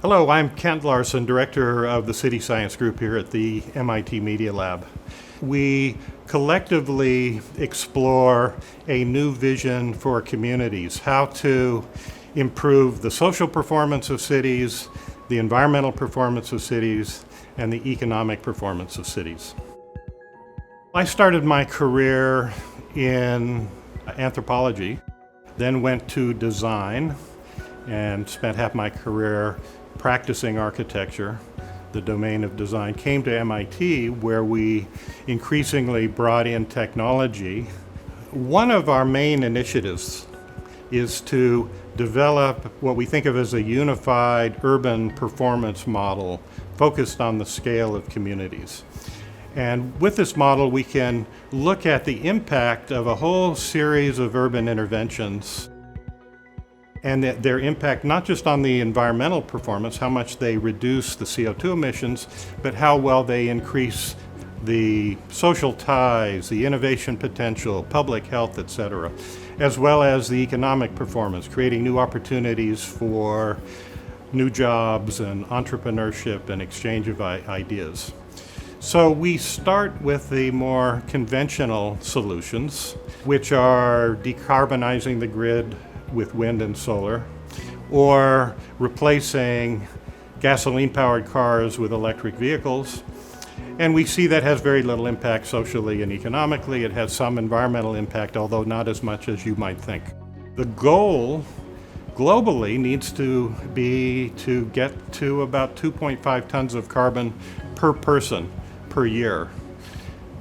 Hello, I'm Kent Larson, Director of the City Science Group here at the MIT Media Lab. We collectively explore a new vision for communities, how to improve the social performance of cities, the environmental performance of cities, and the economic performance of cities. I started my career in anthropology, then went to design, and spent half my career practicing architecture, the domain of design. Came to MIT, where we increasingly brought in technology. One of our main initiatives is to develop what we think of as a unified urban performance model focused on the scale of communities. And with this model, we can look at the impact of a whole series of urban interventions and their impact not just on the environmental performance, how much they reduce the CO2 emissions, but how well they increase the social ties, the innovation potential, public health, etc., as well as the economic performance, creating new opportunities for new jobs and entrepreneurship and exchange of ideas. So we start with the more conventional solutions, which are decarbonizing the grid with wind and solar, or replacing gasoline-powered cars with electric vehicles. And we see that has very little impact socially and economically. It has some environmental impact, although not as much as you might think. The goal globally needs to be to get to about 2.5 tons of carbon per person per year.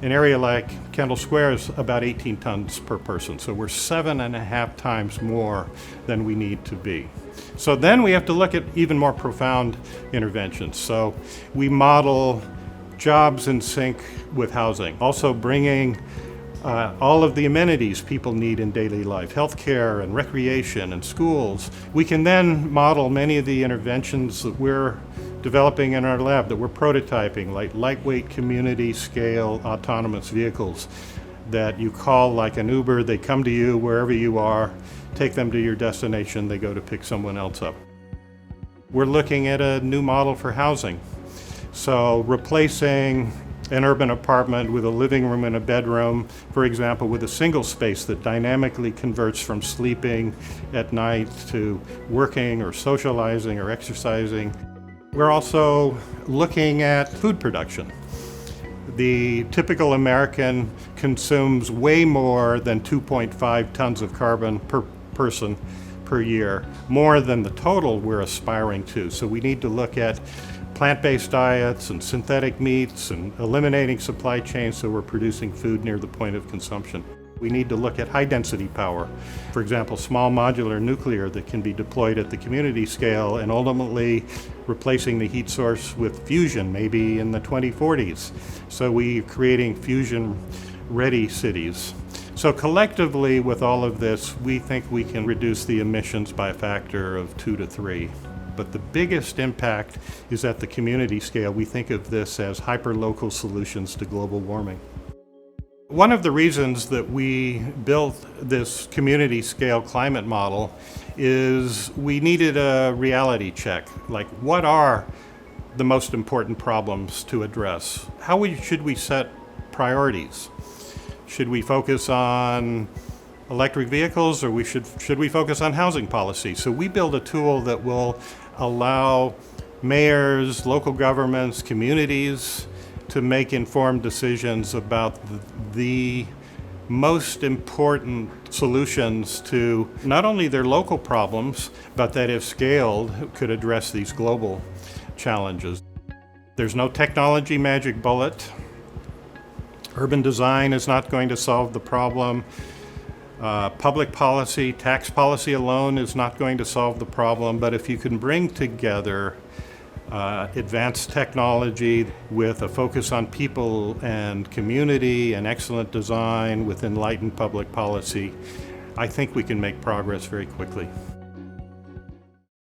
An area like Kendall Square is about 18 tons per person, so we're 7.5 times more than we need to be. So then we have to look at even more profound interventions. So we model jobs in sync with housing, also bringing all of the amenities people need in daily life, healthcare and recreation and schools. We can then model many of the interventions that we're developing in our lab, that we're prototyping, like lightweight community scale autonomous vehicles that you call like an Uber. They come to you wherever you are, take them to your destination, they go to pick someone else up. We're looking at a new model for housing. So replacing an urban apartment with a living room and a bedroom, for example, with a single space that dynamically converts from sleeping at night to working or socializing or exercising. We're also looking at food production. The typical American consumes way more than 2.5 tons of carbon per person per year, more than the total we're aspiring to. So we need to look at plant-based diets and synthetic meats and eliminating supply chains so we're producing food near the point of consumption. We need to look at high-density power, for example, small modular nuclear that can be deployed at the community scale and ultimately replacing the heat source with fusion, maybe in the 2040s. So we're creating fusion-ready cities. So collectively, with all of this, we think we can reduce the emissions by a factor of 2 to 3. But the biggest impact is at the community scale. We think of this as hyper-local solutions to global warming. One of the reasons that we built this community scale climate model is we needed a reality check. Like, what are the most important problems to address? How should we set priorities? Should we focus on electric vehicles, or should we focus on housing policy? So we build a tool that will allow mayors, local governments, communities to make informed decisions about the most important solutions to not only their local problems, but that if scaled could address these global challenges. There's no technology magic bullet. Urban design is not going to solve the problem. Public policy, tax policy alone is not going to solve the problem, but if you can bring together advanced technology with a focus on people and community and excellent design with enlightened public policy, I think we can make progress very quickly.